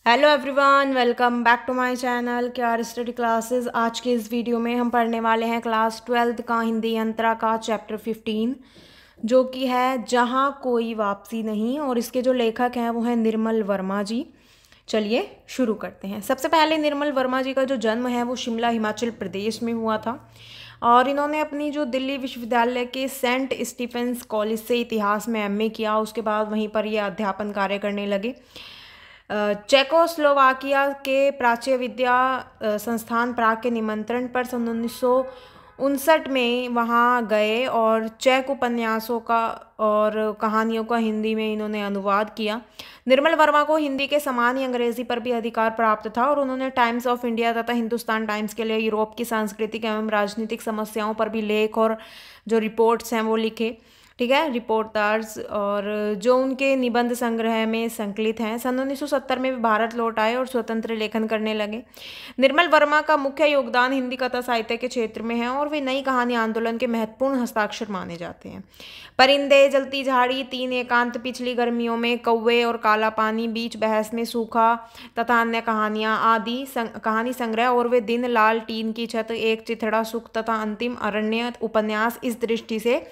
Hello everyone, welcome back to my channel KR study classes. आज के इस video में हम पढ़ने वाले हैं क्लास 12th का हिंदी अंतरा का चैप्टर 15, जो कि है जहाँ कोई वापसी नहीं। और इसके जो लेखक हैं वो हैं निर्मल वर्मा जी। चलिए शुरू करते हैं। सबसे पहले निर्मल वर्मा जी का जो जन्म है वो शिमला हिमाचल प्रदेश में हुआ था। और इन्होंने अपनी जो दिल्ली विश्वविद्यालय के सेंट स्टीफेंस कॉलेज से इतिहास में एमए किया। उसके बाद वहीं पर ये अध्यापन कार्य करने लगे। चेकोस्लोवाकिया के प्राच्य विद्या संस्थान प्राग के निमंत्रण पर सन 1959 में वहाँ गए और चेक उपन्यासों का और कहानियों का हिंदी में इन्होंने अनुवाद किया। निर्मल वर्मा को हिंदी के समान ही अंग्रेजी पर भी अधिकार प्राप्त था और उन्होंने टाइम्स ऑफ इंडिया तथा हिंदुस्तान टाइम्स के लिए यूरोप की सांस्कृतिक एवं राजनीतिक समस्याओं पर भी लेख और जो रिपोर्ट्स हैं वो लिखे। ठीक है, रिपोर्टर्स और जो उनके निबंध संग्रह में संकलित हैं। सन 1970 में वे भारत लौट आए और स्वतंत्र लेखन करने लगे। निर्मल वर्मा का मुख्य योगदान हिंदी कथा साहित्य के क्षेत्र में है और वे नई कहानी आंदोलन के महत्वपूर्ण हस्ताक्षर माने जाते हैं। परिंदे, जलती झाड़ी, तीन एकांत, पिछली गर्मियों में, कौवे और काला पानी, बीच बहस में, सूखा तथा अन्य कहानियाँ आदि कहानी संग्रह और वे दिन, लाल टीन की छत, एक चिथड़ा, सुख तथा अंतिम अरण्य उपन्यास इस दृष्टि से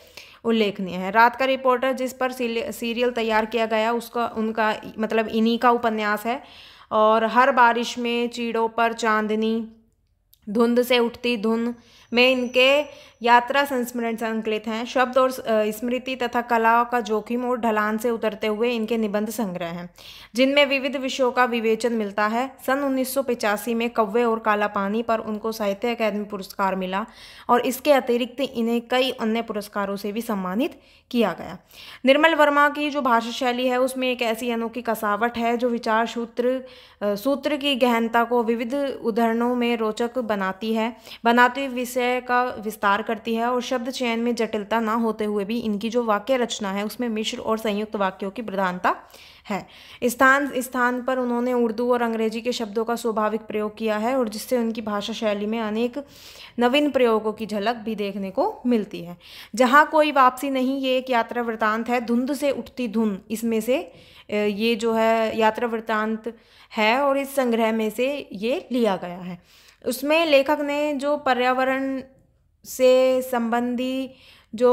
उल्लेखनीय है। रात का रिपोर्टर जिस पर सीरियल तैयार किया गया उसका उनका मतलब इन्हीं का उपन्यास है। और हर बारिश में, चीड़ों पर चांदनी, धुंध से उठती धुन में इनके यात्रा संस्मरण संकलित हैं। शब्द और स्मृति तथा कला का जोखिम और ढलान से उतरते हुए इनके निबंध संग्रह हैं, जिनमें विविध विषयों का विवेचन मिलता है। सन 1985 में कौवे और काला पानी पर उनको साहित्य अकादमी पुरस्कार मिला और इसके अतिरिक्त इन्हें कई अन्य पुरस्कारों से भी सम्मानित किया गया। निर्मल वर्मा की जो भाषा शैली है उसमें एक ऐसी अनोखी कसावट है जो विचार सूत्र की गहनता को विविध उदाहरणों में रोचक बनाती विषय का विस्तार करती है। और शब्द चयन में जटिलता ना होते हुए भी इनकी जो वाक्य रचना है उसमें मिश्र और संयुक्त वाक्यों की प्रधानता है। स्थान स्थान पर उन्होंने उर्दू और अंग्रेजी के शब्दों का स्वाभाविक प्रयोग किया है और जिससे उनकी भाषा शैली में अनेक नवीन प्रयोगों की झलक भी देखने को मिलती है। जहाँ कोई वापसी नहीं, ये एक यात्रा वृतांत है। धुंध से उठती धुन, इसमें से ये जो है यात्रा वृतांत है और इस संग्रह में से ये लिया गया है। उसमें लेखक ने जो पर्यावरण से संबंधी जो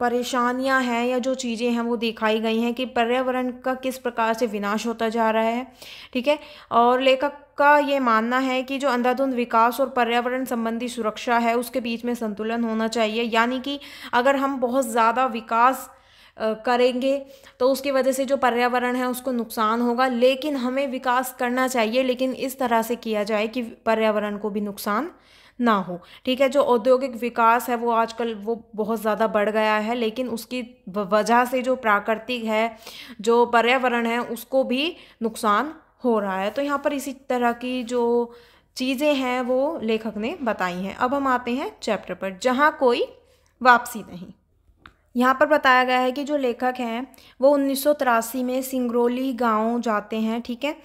परेशानियां हैं या जो चीज़ें हैं वो दिखाई गई हैं कि पर्यावरण का किस प्रकार से विनाश होता जा रहा है। ठीक है, और लेखक का ये मानना है कि जो अंधाधुंध विकास और पर्यावरण संबंधी सुरक्षा है उसके बीच में संतुलन होना चाहिए। यानी कि अगर हम बहुत ज़्यादा विकास करेंगे तो उसकी वजह से जो पर्यावरण है उसको नुकसान होगा, लेकिन हमें विकास करना चाहिए लेकिन इस तरह से किया जाए कि पर्यावरण को भी नुकसान ना हो। ठीक है, जो औद्योगिक विकास है वो आजकल वो बहुत ज़्यादा बढ़ गया है, लेकिन उसकी वजह से जो प्राकृतिक है, जो पर्यावरण है, उसको भी नुकसान हो रहा है। तो यहाँ पर इसी तरह की जो चीज़ें हैं वो लेखक ने बताई हैं। अब हम आते हैं चैप्टर पर, जहाँ कोई वापसी नहीं। यहाँ पर बताया गया है कि जो लेखक हैं वो 1983 में सिंगरौली गांव जाते हैं। ठीक है,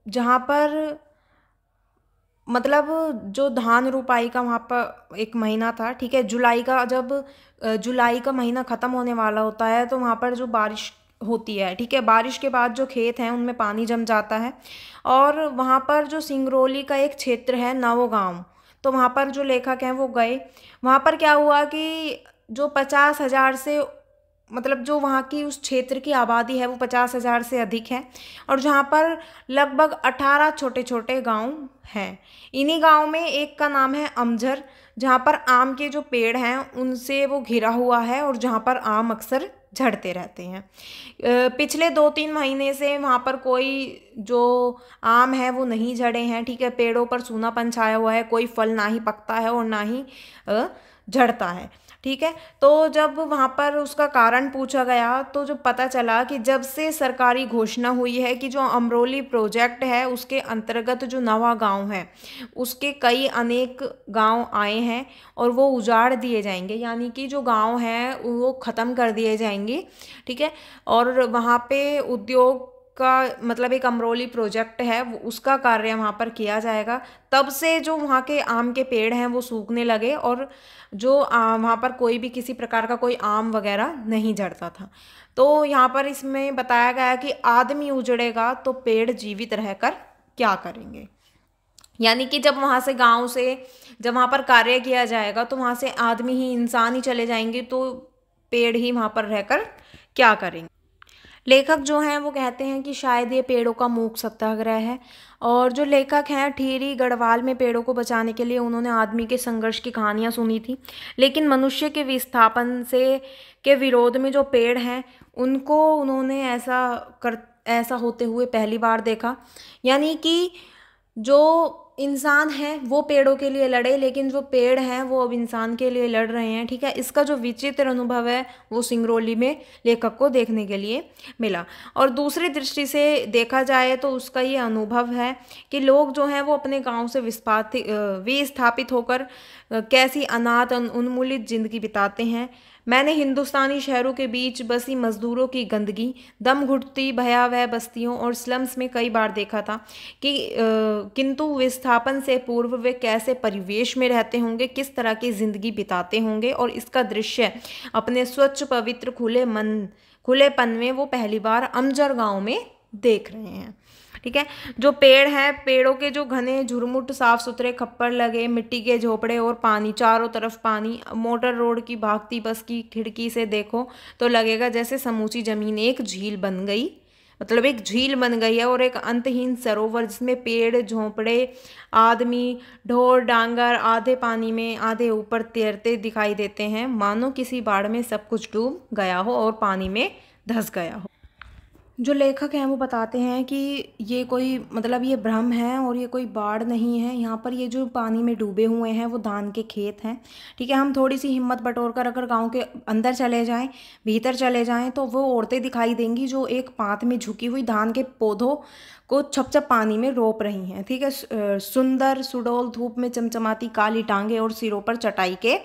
जहाँ पर मतलब जो धान रोपाई का वहाँ पर एक महीना था। ठीक है, जुलाई का महीना ख़त्म होने वाला होता है तो वहाँ पर जो बारिश होती है, ठीक है, बारिश के बाद जो खेत हैं उनमें पानी जम जाता है। और वहाँ पर जो सिंगरौली का एक क्षेत्र है नवो गाँव, तो वहाँ पर जो लेखक हैं वो गए। वहाँ पर क्या हुआ कि जो 50,000 से मतलब जो वहाँ की उस क्षेत्र की आबादी है वो 50,000 से अधिक है और जहाँ पर लगभग 18 छोटे छोटे गांव हैं। इन्हीं गांव में एक का नाम है अमझर, जहाँ पर आम के जो पेड़ हैं उनसे वो घिरा हुआ है और जहाँ पर आम अक्सर झड़ते रहते हैं। पिछले 2-3 महीने से वहाँ पर कोई जो आम है वो नहीं झड़े हैं। ठीक है, पेड़ों पर सूनापन छाया हुआ है, कोई फल ना ही पकता है और ना ही झड़ता है। ठीक है, तो जब वहाँ पर उसका कारण पूछा गया तो जो पता चला कि जब से सरकारी घोषणा हुई है कि जो अमरोली प्रोजेक्ट है उसके अंतर्गत जो नवा गांव है उसके कई अनेक गांव आए हैं और वो उजाड़ दिए जाएंगे, यानी कि जो गांव हैं वो ख़त्म कर दिए जाएंगे। ठीक है, और वहाँ पे उद्योग का मतलब एक अमरोली प्रोजेक्ट है उसका कार्य वहाँ पर किया जाएगा। तब से जो वहाँ के आम के पेड़ हैं वो सूखने लगे और जो वहाँ पर कोई भी किसी प्रकार का कोई आम वगैरह नहीं झड़ता था। तो यहाँ पर इसमें बताया गया कि आदमी उजड़ेगा तो पेड़ जीवित रहकर क्या करेंगे। यानी कि जब वहाँ से गांव से जब वहाँ पर कार्य किया जाएगा तो वहाँ से आदमी ही इंसान ही चले जाएंगे तो पेड़ ही वहाँ पर रहकर क्या करेंगे। लेखक जो हैं वो कहते हैं कि शायद ये पेड़ों का मूक सत्याग्रह है। और जो लेखक हैं ठीरी गढ़वाल में पेड़ों को बचाने के लिए उन्होंने आदमी के संघर्ष की कहानियाँ सुनी थी, लेकिन मनुष्य के विस्थापन से के विरोध में जो पेड़ हैं उनको उन्होंने ऐसा होते हुए पहली बार देखा। यानी कि जो इंसान है वो पेड़ों के लिए लड़े, लेकिन जो पेड़ हैं वो अब इंसान के लिए लड़ रहे हैं। ठीक है, इसका जो विचित्र अनुभव है वो सिंगरौली में लेखक को देखने के लिए मिला। और दूसरी दृष्टि से देखा जाए तो उसका ये अनुभव है कि लोग जो हैं वो अपने गांव से विस्थापित होकर कैसी अनाथ उन्मूलित जिंदगी बिताते हैं। मैंने हिंदुस्तानी शहरों के बीच बसी मजदूरों की गंदगी, दम घुटती भयावह बस्तियों और स्लम्स में कई बार देखा था कि किंतु विस्थापन से पूर्व वे कैसे परिवेश में रहते होंगे, किस तरह की जिंदगी बिताते होंगे। और इसका दृश्य अपने स्वच्छ पवित्र खुलेपन में वो पहली बार अमजर गांव में देख रहे हैं। ठीक है, जो पेड़ हैं, पेड़ों के जो घने झुरमुट साफ सुथरे खप्पर लगे, मिट्टी के झोपड़े और पानी, चारों तरफ पानी। मोटर रोड की भागती बस की खिड़की से देखो तो लगेगा जैसे समूची जमीन एक झील बन गई, मतलब एक झील बन गई है और एक अंतहीन सरोवर जिसमें पेड़, झोंपड़े, आदमी, ढोर डांगर आधे पानी में आधे ऊपर तैरते दिखाई देते हैं, मानो किसी बाढ़ में सब कुछ डूब गया हो और पानी में धंस गया हो। जो लेखक हैं वो बताते हैं कि ये कोई मतलब ये भ्रम है और ये कोई बाढ़ नहीं है। यहाँ पर ये जो पानी में डूबे हुए हैं वो धान के खेत हैं। ठीक है, हम थोड़ी सी हिम्मत बटोर कर अगर गांव के अंदर चले जाएं, भीतर चले जाएं, तो वो औरतें दिखाई देंगी जो एक पात में झुकी हुई धान के पौधों को छप छप पानी में रोप रही हैं। ठीक है, सुंदर सुडौल धूप में चमचमाती काली टांगे और सिरों पर चटाई के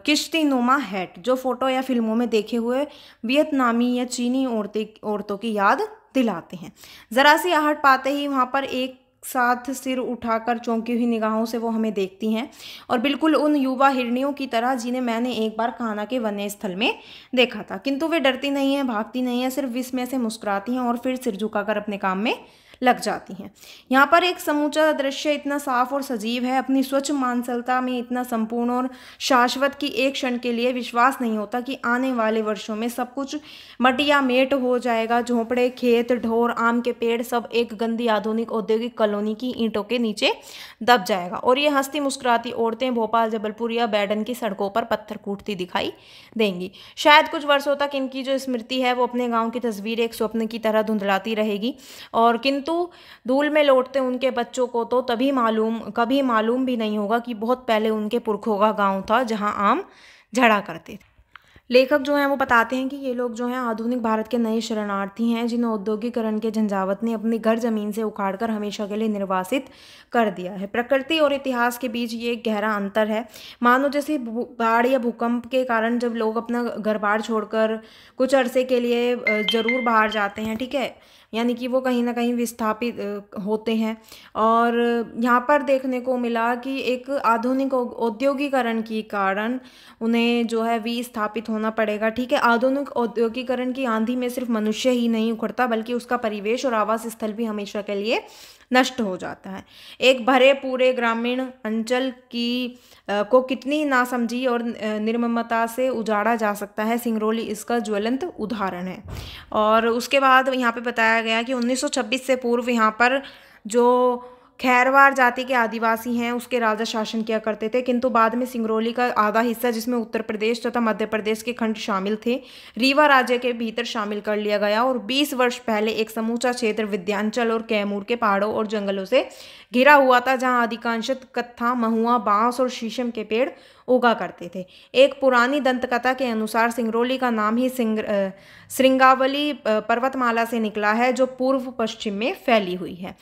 किश्ती नुमा हैट, जो फोटो या फिल्मों में देखे हुए वियतनामी या चीनी औरतों की याद दिलाते हैं। ज़रा सी आहट पाते ही वहाँ पर एक साथ सिर उठाकर चौंकी हुई निगाहों से वो हमें देखती हैं और बिल्कुल उन युवा हिरनियों की तरह जिन्हें मैंने एक बार कान्हा के वन्य स्थल में देखा था। किंतु वे डरती नहीं हैं, भागती नहीं हैं, सिर्फ विस्मय से मुस्कुराती हैं और फिर सिर झुकाकर अपने काम में लग जाती हैं। यहाँ पर एक समूचा दृश्य इतना साफ और सजीव है, अपनी स्वच्छ मानसलता में इतना संपूर्ण और शाश्वत कि एक क्षण के लिए विश्वास नहीं होता कि आने वाले वर्षों में सब कुछ मटिया मेट हो जाएगा। झोंपड़े, खेत, ढोर, आम के पेड़ सब एक गंदी आधुनिक औद्योगिक कॉलोनी की ईंटों के नीचे दब जाएगा और ये हंसती मुस्कुराती औरतें भोपाल, जबलपुर या बैडन की सड़कों पर पत्थर कूटती दिखाई देंगी। शायद कुछ वर्षों तक इनकी जो स्मृति है वो अपने गाँव की तस्वीर एक स्वप्न की तरह धुंधलाती रहेगी और किंतु धूल में लौटते उनके बच्चों को तो कभी मालूम भी नहीं होगा कि बहुत पहले उनके पुरखों का गांव था जहां आम झड़ा करते थे। लेखक जो हैं वो बताते हैं कि ये लोग जो हैं आधुनिक भारत के नए शरणार्थी हैं जिन्हें औद्योगिकरण के झंझावत ने अपनी घर जमीन से उखाड़कर हमेशा के लिए निर्वासित कर दिया है। प्रकृति और इतिहास के बीच ये एक गहरा अंतर है, मानो जैसे बाढ़ या भूकंप के कारण जब लोग अपना घर बार छोड़कर कुछ अरसे के लिए ज़रूर बाहर जाते हैं। ठीक है, यानी कि वो कहीं ना कहीं विस्थापित होते हैं। और यहाँ पर देखने को मिला कि एक आधुनिक औद्योगिकरण के कारण उन्हें जो है विस्थापित होना पड़ेगा। ठीक है, आधुनिक औद्योगिकरण की आंधी में सिर्फ मनुष्य ही नहीं उखड़ता बल्कि उसका परिवेश और आवास स्थल भी हमेशा के लिए नष्ट हो जाता है। एक भरे पूरे ग्रामीण अंचल को कितनी नासमझी और निर्ममता से उजाड़ा जा सकता है, सिंगरौली इसका ज्वलंत उदाहरण है। और उसके बाद यहाँ पे बताया गया कि 1926 से पूर्व यहाँ पर जो खैरवार जाति के आदिवासी हैं उसके राजा शासन किया करते थे, किंतु बाद में सिंगरौली का आधा हिस्सा जिसमें उत्तर प्रदेश तथा मध्य प्रदेश के खंड शामिल थे रीवा राज्य के भीतर शामिल कर लिया गया और 20 वर्ष पहले एक समूचा क्षेत्र विंध्याचल और कैमूर के पहाड़ों और जंगलों से घिरा हुआ था जहां अधिकांशत कत्था, महुआ, बांस और शीशम के पेड़ उगा करते थे। एक पुरानी दंतकथा के अनुसार सिंगरौली का नाम ही श्रृंगावली पर्वतमाला से निकला है जो पूर्व पश्चिम में फैली हुई है।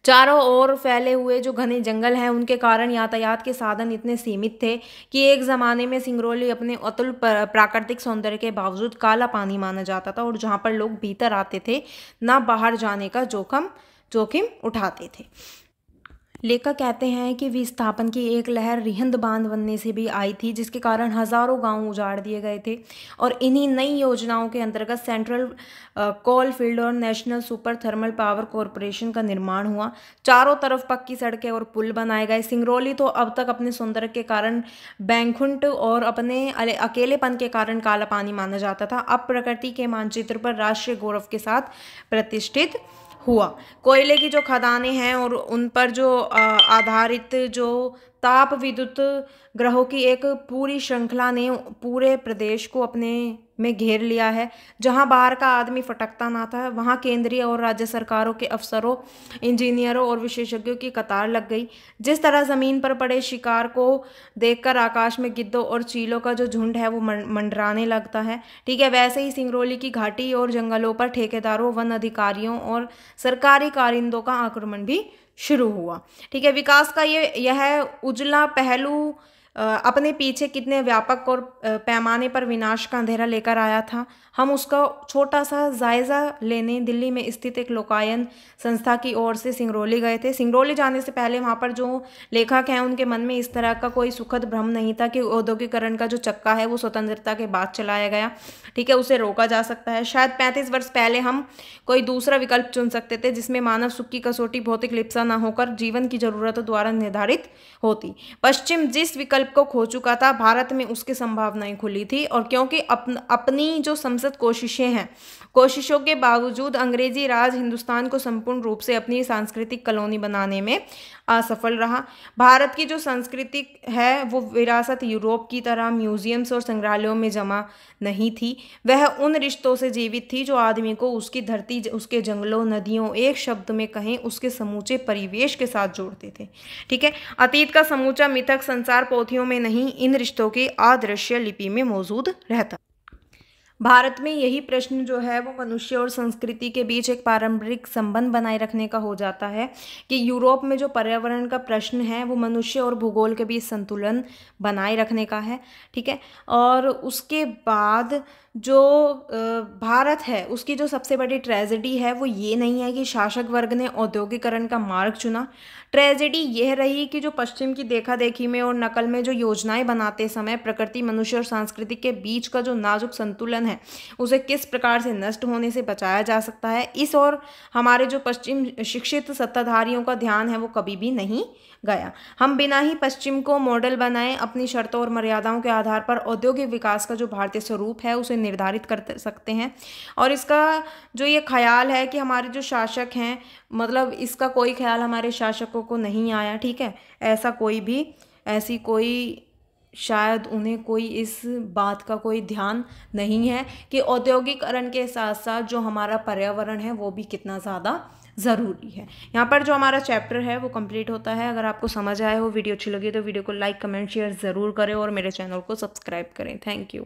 चारों ओर फैले हुए जो घने जंगल हैं उनके कारण यातायात के साधन इतने सीमित थे कि एक ज़माने में सिंगरौली अपने अतुल प्राकृतिक सौंदर्य के बावजूद काला पानी माना जाता था, और जहाँ पर लोग भीतर आते थे ना बाहर जाने का जोखिम उठाते थे। लेखक कहते हैं कि विस्थापन की एक लहर रिहंद बांध बनने से भी आई थी, जिसके कारण हजारों गांव उजाड़ दिए गए थे, और इन्हीं नई योजनाओं के अंतर्गत सेंट्रल कोल फील्ड और national super thermal power corporation का निर्माण हुआ। चारों तरफ पक्की सड़कें और पुल बनाए गए। सिंगरौली तो अब तक अपने सौंदर्य के कारण बैंकुंठ और अपने अकेलेपन के कारण काला पानी माना जाता था, अब प्रकृति के मानचित्र पर राष्ट्रीय गौरव के साथ प्रतिष्ठित हुआ। कोयले की जो खदानें हैं और उन पर जो आधारित जो ताप विद्युत ग्रहों की एक पूरी श्रृंखला ने पूरे प्रदेश को अपने में घेर लिया है। जहां बाहर का आदमी फटकता ना था, वहां केंद्रीय और राज्य सरकारों के अफसरों, इंजीनियरों और विशेषज्ञों की कतार लग गई। जिस तरह जमीन पर पड़े शिकार को देखकर आकाश में गिद्धों और चीलों का जो झुंड है वो मंडराने लगता है, ठीक है, वैसे ही सिंगरौली की घाटी और जंगलों पर ठेकेदारों, वन अधिकारियों और सरकारी कारिंदों का आक्रमण भी शुरू हुआ। ठीक है, विकास का यह उजला पहलू अपने पीछे कितने व्यापक और पैमाने पर विनाश का अंधेरा लेकर आया था, हम उसका छोटा सा जायजा लेने दिल्ली में स्थित एक लोकायन संस्था की ओर से सिंगरौली गए थे। सिंगरौली जाने से पहले वहाँ पर जो लेखक हैं उनके मन में इस तरह का कोई सुखद भ्रम नहीं था कि औद्योगिकरण का जो चक्का है वो स्वतंत्रता के बाद चलाया गया, ठीक है, उसे रोका जा सकता है। शायद 35 वर्ष पहले हम कोई दूसरा विकल्प चुन सकते थे जिसमें मानव सुख की कसौटी भौतिक लिप्सा न होकर जीवन की जरूरतों द्वारा निर्धारित होती। पश्चिम जिस विकल्प को खो चुका था, भारत में उसकी संभावनाएं खुली थी, और क्योंकि अपनी जो संसद कोशिशों के बावजूद अंग्रेजी राज हिंदुस्तान को संपूर्ण रूप से अपनी सांस्कृतिक कॉलोनी बनाने में असफल रहा। भारत की जो संस्कृति है वो विरासत यूरोप की तरह म्यूजियम्स और संग्रहालयों में जमा नहीं थी, वह उन रिश्तों से जीवित थी जो आदमी को उसकी धरती, उसके जंगलों, नदियों, एक शब्द में कहें उसके समूचे परिवेश के साथ जोड़ते थे। ठीक है, अतीत का समूचा मिथक संसार पोथियों में नहीं, इन रिश्तों की अदृश्य लिपि में मौजूद रहता। भारत में यही प्रश्न जो है वो मनुष्य और संस्कृति के बीच एक पारंपरिक संबंध बनाए रखने का हो जाता है कि यूरोप में जो पर्यावरण का प्रश्न है वो मनुष्य और भूगोल के बीच संतुलन बनाए रखने का है। ठीक है, और उसके बाद जो भारत है उसकी जो सबसे बड़ी ट्रेजेडी है वो ये नहीं है कि शासक वर्ग ने औद्योगिकरण का मार्ग चुना। ट्रेजेडी यह रही कि जो पश्चिम की देखा देखी में और नकल में जो योजनाएं बनाते समय प्रकृति, मनुष्य और संस्कृति के बीच का जो नाजुक संतुलन है उसे किस प्रकार से नष्ट होने से बचाया जा सकता है, इस और हमारे जो पश्चिम शिक्षित सत्ताधारियों का ध्यान है वो कभी भी नहीं गया। हम बिना ही पश्चिम को मॉडल बनाए अपनी शर्तों और मर्यादाओं के आधार पर औद्योगिक विकास का जो भारतीय स्वरूप है उसे निर्धारित कर सकते हैं। और इसका जो ये ख्याल है कि हमारे जो शासक हैं, मतलब इसका कोई ख्याल हमारे शासकों को नहीं आया। ठीक है, ऐसी कोई शायद उन्हें कोई इस बात का कोई ध्यान नहीं है कि औद्योगिकरण के साथ साथ जो हमारा पर्यावरण है वो भी कितना ज़्यादा ज़रूरी है। यहाँ पर जो हमारा चैप्टर है वो कंप्लीट होता है। अगर आपको समझ आए हो, वीडियो अच्छी लगी तो वीडियो को लाइक, कमेंट, शेयर ज़रूर करें और मेरे चैनल को सब्सक्राइब करें। Thank you.